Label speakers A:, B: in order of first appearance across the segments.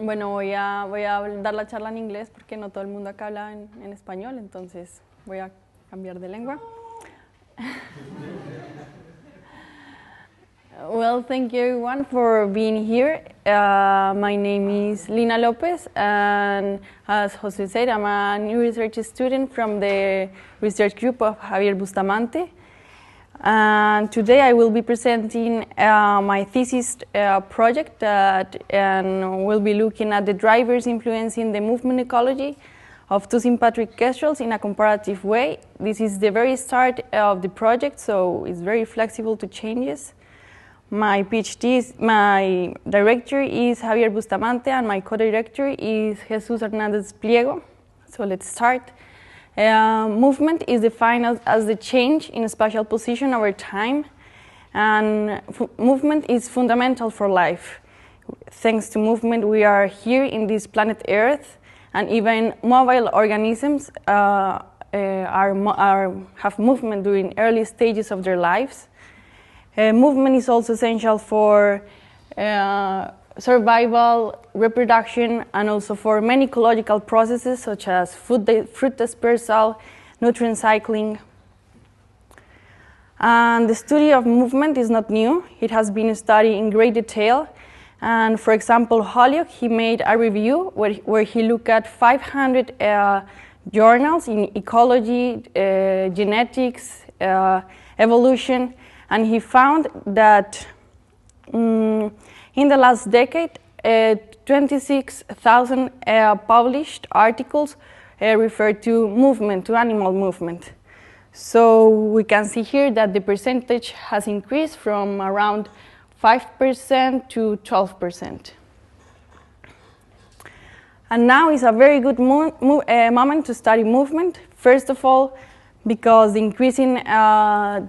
A: Bueno, voy a dar la charla en inglés porque no todo el mundo acá habla en español, entonces voy a cambiar de lengua. Well, thank you everyone for being here. My name is Lina López, and as Jose said, I'm a new research student from the research group of Javier Bustamante. And today I will be presenting my thesis project and we'll be looking at the drivers influencing the movement ecology of two sympatric kestrels in a comparative way. This is the very start of the project, so it's very flexible to changes. My director is Javier Bustamante, and my co-director is Jesus Hernandez Pliego. So let's start. Movement is defined as the change in a spatial position over time, and movement is fundamental for life. Thanks to movement, we are here in this planet Earth, and even mobile organisms have movement during early stages of their lives. Movement is also essential for survival, reproduction, and also for many ecological processes such as fruit dispersal, nutrient cycling. And the study of movement is not new. It has been studied in great detail. And for example, Holyoke, he made a review where he looked at 500 journals in ecology, genetics, evolution, and he found that in the last decade, 26,000 published articles refer to movement, to animal movement. So we can see here that the percentage has increased from around 5% to 12%. And now is a very good moment to study movement. First of all, because the increasing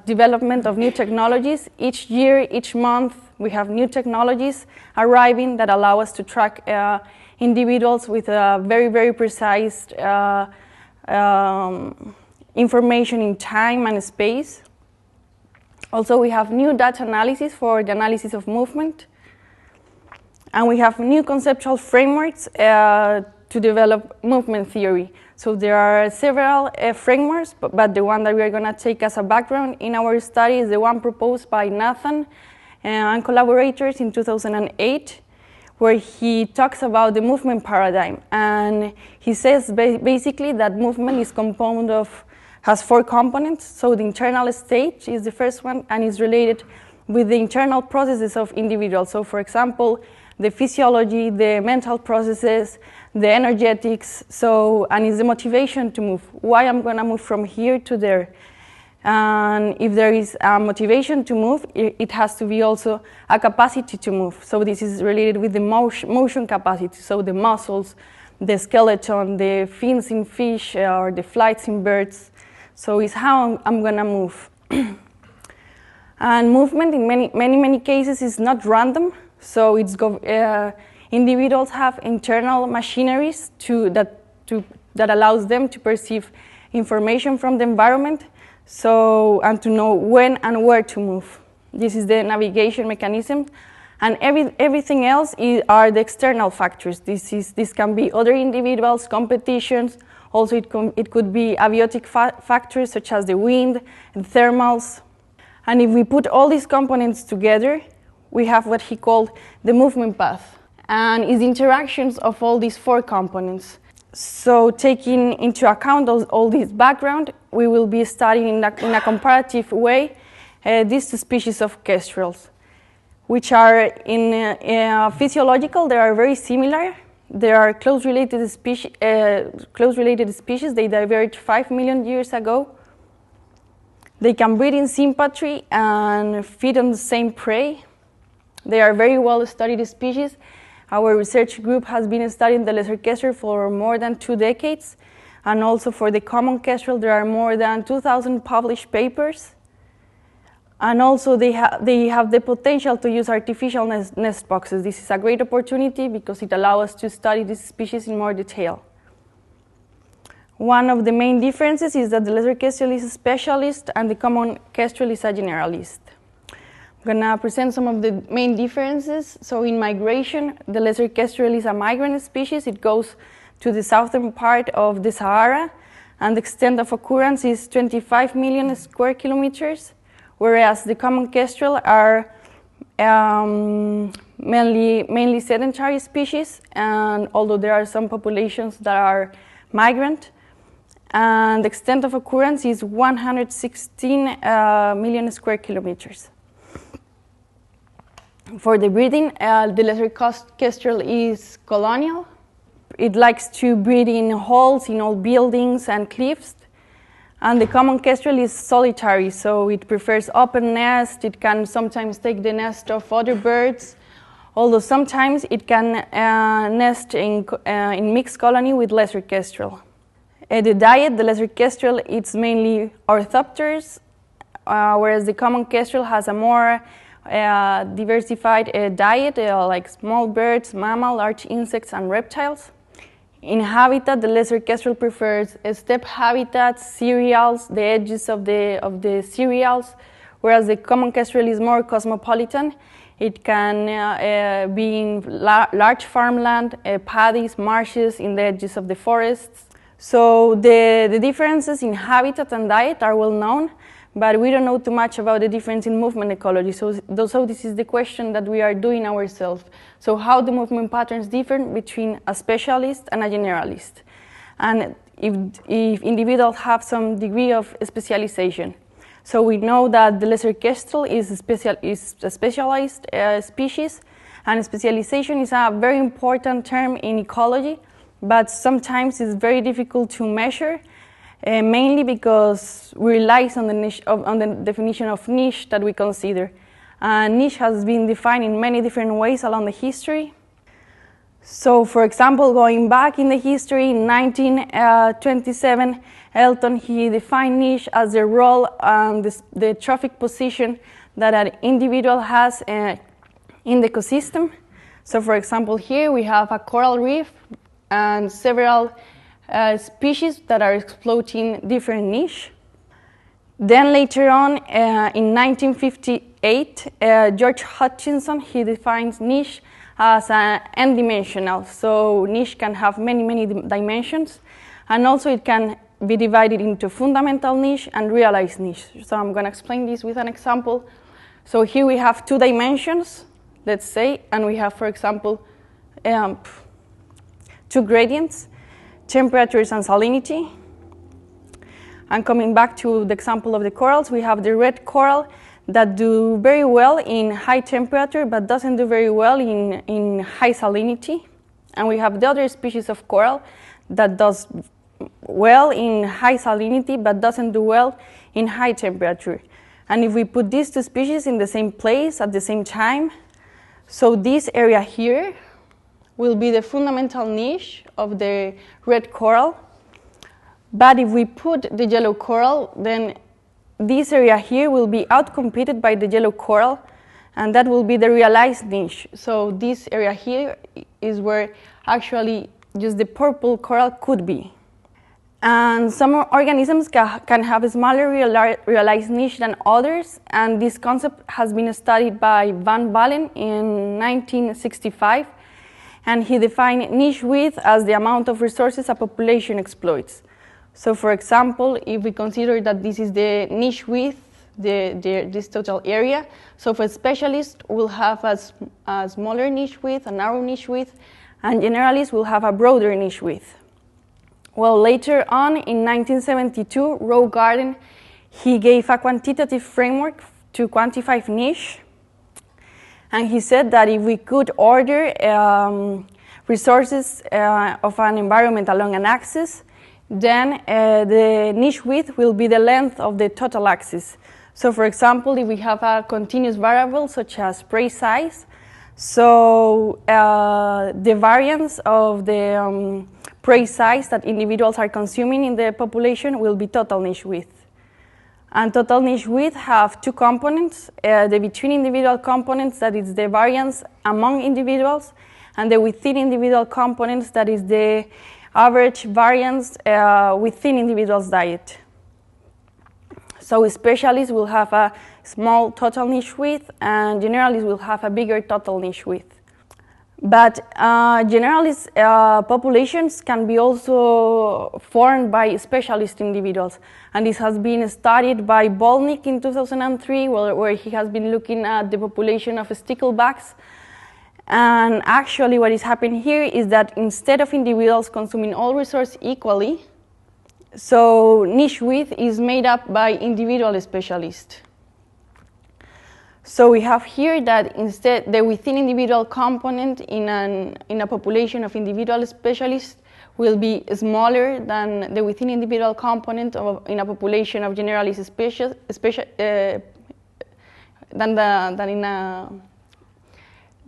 A: development of new technologies, each year, each month, we have new technologies arriving that allow us to track individuals with very, very precise information in time and space. Also, we have new data analysis for the analysis of movement. And we have new conceptual frameworks to develop movement theory. So there are several frameworks, but the one that we are going to take as a background in our study is the one proposed by Nathan and collaborators in 2008, where he talks about the movement paradigm. And he says basically that movement is has 4 components. So the internal state is the first one, and is related with the internal processes of individuals. So for example, the physiology, the mental processes, the energetics, and it's the motivation to move. Why I'm going to move from here to there. And if there is a motivation to move, it has to be also a capacity to move. So this is related with the motion capacity, so the muscles, the skeleton, the fins in fish, or the flights in birds. So it's how I'm going to move. And movement in many cases is not random. So it's individuals have internal machineries that allows them to perceive information from the environment, and to know when and where to move. This is the navigation mechanism, and everything else are the external factors. This can be other individuals, competitions. Also, it could be abiotic factors such as the wind and thermals. And if we put all these components together, we have what he called the movement path, and is interactions of all these 4 components. So taking into account all this background, we will be studying in a comparative way these 2 species of kestrels, which are in physiological, they are very similar. They are close related species. They diverged 5 million years ago. They can breed in sympatry and feed on the same prey. They are very well studied species. Our research group has been studying the lesser kestrel for more than 2 decades. And also for the common kestrel, there are more than 2,000 published papers. And also they have the potential to use artificial nest boxes. This is a great opportunity because it allows us to study this species in more detail. One of the main differences is that the lesser kestrel is a specialist and the common kestrel is a generalist. I'm gonna present some of the main differences. So in migration, the lesser kestrel is a migrant species. It goes to the southern part of the Sahara, and the extent of occurrence is 25 million square kilometers, whereas the common kestrel are mainly sedentary species, and although there are some populations that are migrant, and the extent of occurrence is 116 million square kilometers. For the breeding, the lesser kestrel is colonial. It likes to breed in holes in old buildings and cliffs. And the common kestrel is solitary, so it prefers open nest. It can sometimes take the nest of other birds, although sometimes it can nest in mixed colony with lesser kestrel. The diet, the lesser kestrel, it's mainly orthopters, whereas the common kestrel has a more diversified diet, like small birds, mammal, large insects, and reptiles. In habitat, the lesser kestrel prefers steppe habitats, cereals, the edges of the cereals, whereas the common kestrel is more cosmopolitan. It can be in large farmland, paddies, marshes, in the edges of the forests. So the differences in habitat and diet are well known, but we don't know too much about the difference in movement ecology. So this is the question that we are doing ourselves. So how do movement patterns differ between a specialist and a generalist? And if individuals have some degree of specialization. So we know that the lesser kestrel is a specialized species, and specialization is a very important term in ecology, but sometimes it's very difficult to measure. Mainly because we rely on the niche on the definition of niche that we consider. Niche has been defined in many different ways along the history. So, for example, going back in the history, in 1927, Elton, he defined niche as the role and the trophic position that an individual has in the ecosystem. So, for example, here we have a coral reef and several species that are exploiting different niche. Then later on, in 1958, George Hutchinson, he defines niche as an n-dimensional. So niche can have many dimensions, and also it can be divided into fundamental niche and realized niche. So I'm going to explain this with an example. So here we have 2 dimensions, let's say, and we have, for example, 2 gradients. Temperatures and salinity. And coming back to the example of the corals, we have the red coral that do very well in high temperature but doesn't do very well in high salinity. And we have the other species of coral that does well in high salinity but doesn't do well in high temperature. And if we put these 2 species in the same place at the same time, so this area here will be the fundamental niche of the red coral. But if we put the yellow coral, then this area here will be outcompeted by the yellow coral, and that will be the realized niche. So this area here is where actually just the purple coral could be. And some organisms can have a smaller realized niche than others, and this concept has been studied by Van Balen in 1965. And he defined niche width as the amount of resources a population exploits. So, for example, if we consider that this is the niche width, this total area, so for specialists, we'll have a smaller niche width, a narrow niche width, and generalists will have a broader niche width. Well, later on, in 1972, Ricaurte, he gave a quantitative framework to quantify niche. And he said that if we could order resources of an environment along an axis, then the niche width will be the length of the total axis. So, for example, if we have a continuous variable such as prey size, so the variance of the prey size that individuals are consuming in the population will be total niche width. And total niche width have 2 components, the between individual components, that is the variance among individuals, and the within individual components, that is the average variance within individuals' diet. So specialists will have a small total niche width, and generalists will have a bigger total niche width. But generalist populations can be also formed by specialist individuals, and this has been studied by Bolnick in 2003, where he has been looking at the population of sticklebacks. And actually what is happening here is that instead of individuals consuming all resources equally, so niche width is made up by individual specialists. So we have here that instead the within individual component in a population of individual specialists will be smaller than the within individual component in a population of generalist than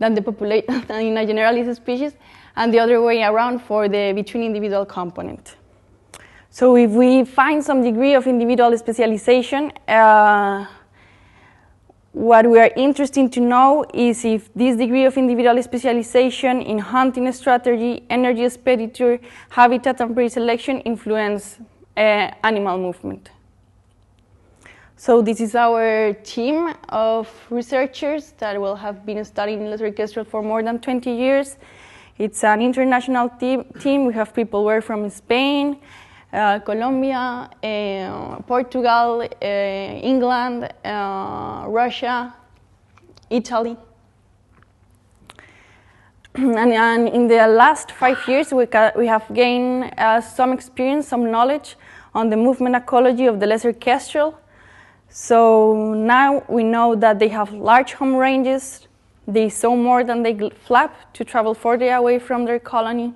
A: in a generalist species, and the other way around for the between individual component. So if we find some degree of individual specialization, what we are interested to know is if this degree of individual specialization in hunting strategy, energy expenditure, habitat and prey selection influence animal movement. So this is our team of researchers that will have been studying lesser kestrel for more than 20 years. It's an international team. We have people who are from Spain, Colombia, Portugal, England, Russia, Italy. And in the last 5 years, we have gained some experience, some knowledge on the movement ecology of the lesser kestrel. So now we know that they have large home ranges, they sow more than they flap to travel further away from their colony.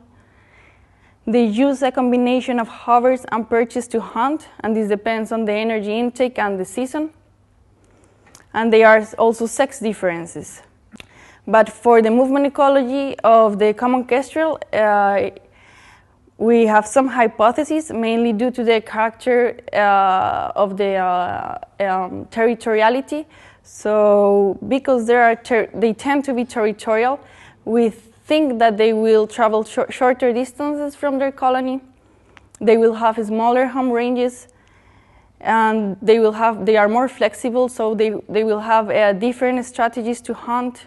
A: They use a combination of hovers and perches to hunt, and this depends on the energy intake and the season. And there are also sex differences. But for the movement ecology of the common kestrel, we have some hypotheses, mainly due to the character of the territoriality. So because they tend to be territorial, we think that they will travel shorter distances from their colony. They will have smaller home ranges, and they are more flexible, so they will have different strategies to hunt.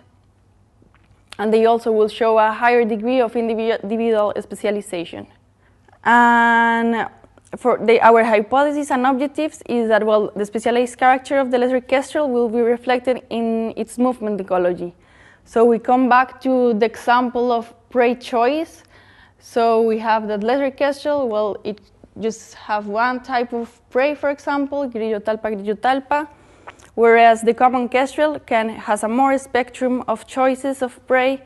A: And they also will show a higher degree of individual specialization. And for our hypothesis and objectives is that, well, the specialized character of the lesser kestrel will be reflected in its movement ecology. So we come back to the example of prey choice. So we have that lesser kestrel, well, it just have one type of prey, for example, grillotalpa, whereas the common kestrel has a more spectrum of choices of prey.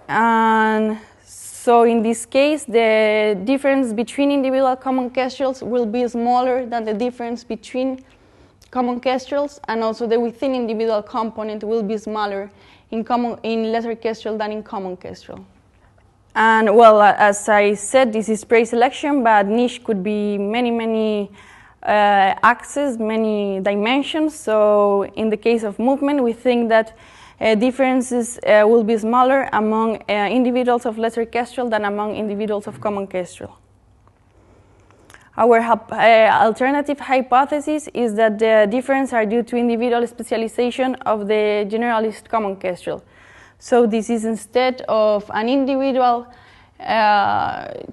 A: And so in this case, the difference between individual common kestrels will be smaller than the difference between common kestrels, and also the within individual component will be smaller in lesser kestrel than in common kestrel. And well, as I said, this is prey selection, but niche could be many axes, many dimensions. So in the case of movement, we think that differences will be smaller among individuals of lesser kestrel than among individuals of common kestrel. Our alternative hypothesis is that the differences are due to individual specialization of the generalist common kestrel. So this is instead of an individual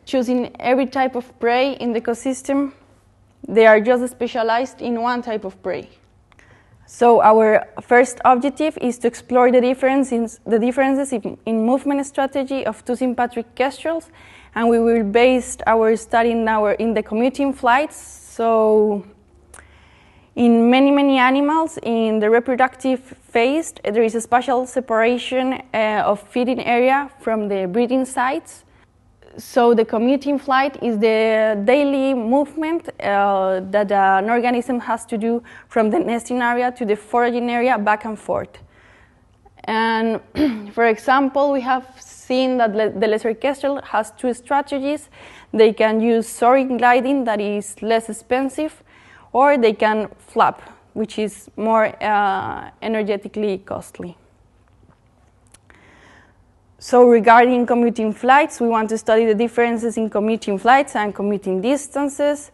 A: choosing every type of prey in the ecosystem, they are just specialized in one type of prey. So our first objective is to explore the differences in movement strategy of two sympatric kestrels, and we will base our study in the commuting flights. So in many animals, in the reproductive phase, there is a spatial separation of feeding area from the breeding sites. So the commuting flight is the daily movement that an organism has to do from the nesting area to the foraging area back and forth. And for example, we have seen that the lesser kestrel has two strategies. They can use soaring gliding, that is less expensive, or they can flap, which is more energetically costly. So regarding commuting flights, we want to study the differences in commuting flights and commuting distances,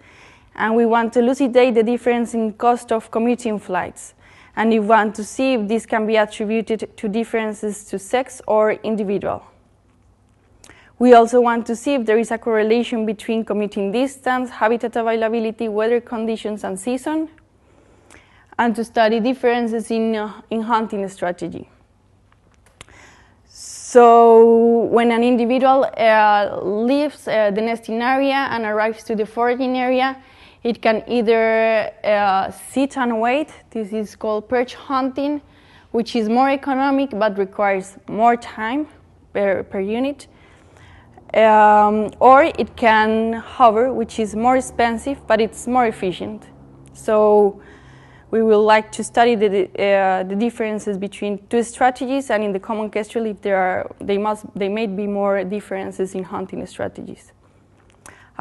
A: and we want to elucidate the difference in cost of commuting flights. and we want to see if this can be attributed to differences to sex or individual. We also want to see if there is a correlation between commuting distance, habitat availability, weather conditions, and season, and to study differences in hunting strategy. So when an individual leaves the nesting area and arrives to the foraging area, it can either sit and wait. This is called perch hunting, which is more economic but requires more time per unit. Or it can hover, which is more expensive, but it's more efficient. So we will like to study the differences between two strategies, and in the common kestrel, if there may be more differences in hunting strategies.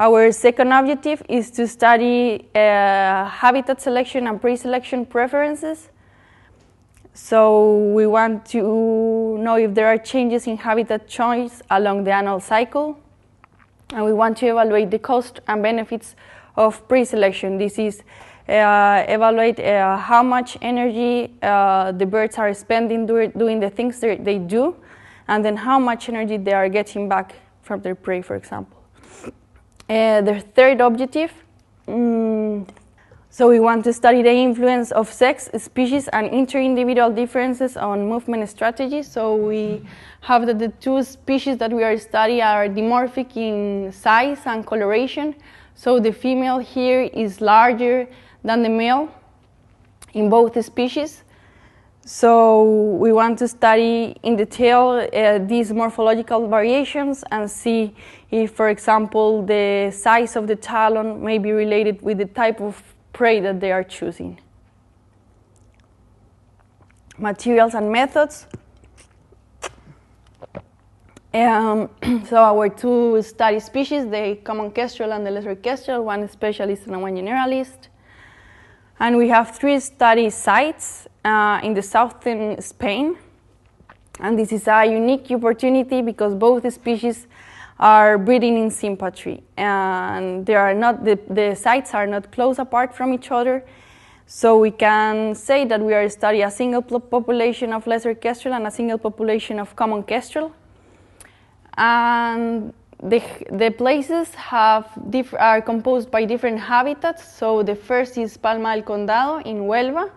A: Our second objective is to study habitat selection and pre-selection preferences. So we want to know if there are changes in habitat choice along the annual cycle, and we want to evaluate the cost and benefits of pre-selection. This is evaluate how much energy the birds are spending doing the things they do, and then how much energy they are getting back from their prey, for example. The third objective, so we want to study the influence of sex, species, and inter-individual differences on movement strategies. So we have that the two species that we are studying are dimorphic in size and coloration. So the female here is larger than the male in both species. So we want to study in detail these morphological variations and see if, for example, the size of the talon may be related with the type of prey that they are choosing. Materials and methods. So our two study species, the common kestrel and the lesser kestrel, one specialist and one generalist. And we have 3 study sites in the southern Spain. And this is a unique opportunity because both species are breeding in sympatry. And they are not, the sites are not close apart from each other. So we can say that we are studying a single population of lesser kestrel and a single population of common kestrel. And the places are composed by different habitats. So the first is Palma del Condado in Huelva.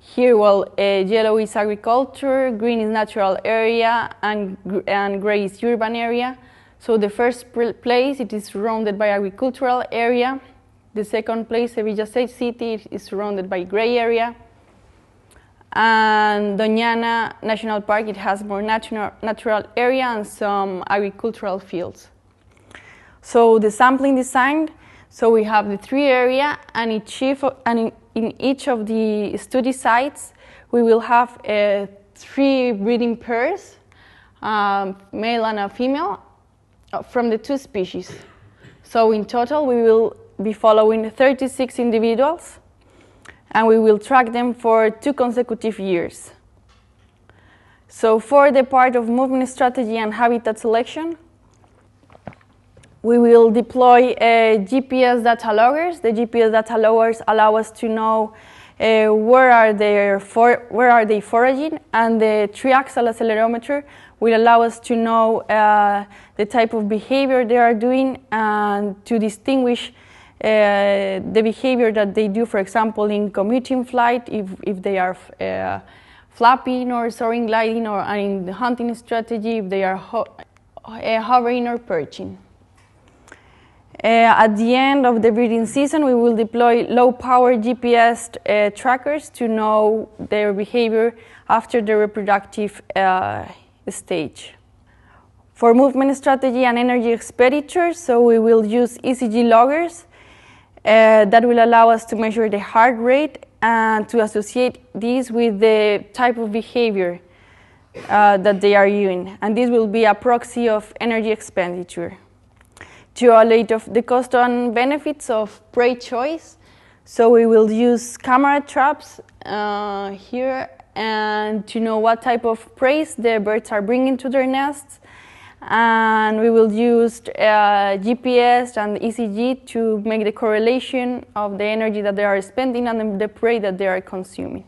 A: Here, yellow is agriculture, green is natural area, and gray is urban area. So the first place, it is surrounded by agricultural area. The second place, Sevilla City, is surrounded by gray area. And Doñana National Park, it has more natural area and some agricultural fields. So the sampling design, so we have the 3 areas, and in each of the study sites, we will have 3 breeding pairs, male and a female, from the 2 species. So in total, we will be following 36 individuals, and we will track them for 2 consecutive years. So for the part of movement strategy and habitat selection, we will deploy GPS data loggers. The GPS data loggers allow us to know where are they foraging, and the 3-axis accelerometer will allow us to know the type of behavior they are doing and to distinguish the behavior that they do, for example, in commuting flight, if they are flapping or soaring, gliding, or in the hunting strategy, if they are hovering or perching. At the end of the breeding season, we will deploy low-power GPS trackers to know their behavior after the reproductive stage. For movement strategy and energy expenditure, so we will use ECG loggers that will allow us to measure the heart rate and to associate this with the type of behavior that they are doing. And this will be a proxy of energy expenditure. To evaluate the cost and benefits of prey choice, so we will use camera traps here, and to know what type of prey the birds are bringing to their nests. And we will use GPS and ECG to make the correlation of the energy that they are spending and the prey that they are consuming.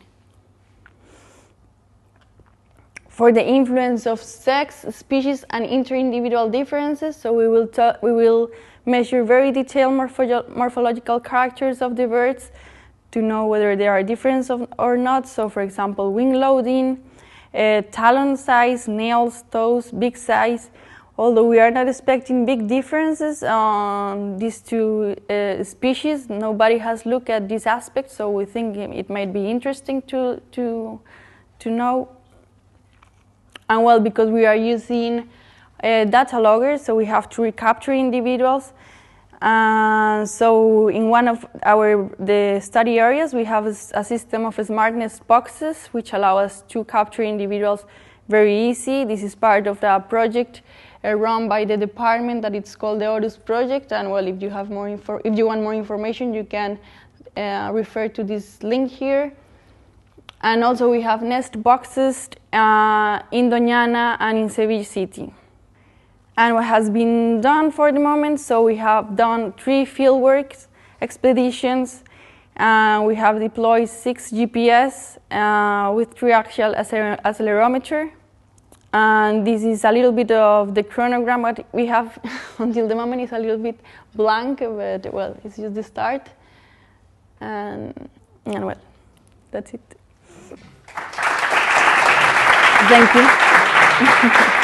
A: for the influence of sex, species, and inter-individual differences. So we will measure very detailed morphological characters of the birds to know whether there are differences or not. So, for example, wing loading, talon size, nails, toes, beak size. Although we are not expecting big differences on these two species, nobody has looked at this aspect, so we think it might be interesting to know. And well, because we are using data loggers, so we have to recapture individuals. So in one of the study areas, we have a system of smartness boxes, which allow us to capture individuals very easy. This is part of the project run by the department that it's called the Horus project. And well, if you have if you want more information, you can refer to this link here. And also we have nest boxes in Doñana and in Seville City. And what has been done for the moment, so we have done 3 fieldwork expeditions. We have deployed 6 GPS with 3-axial accelerometer. And this is a little bit of the chronogram. What we have until the moment is a little bit blank, but well, it's just the start. And well, that's it. Thank you.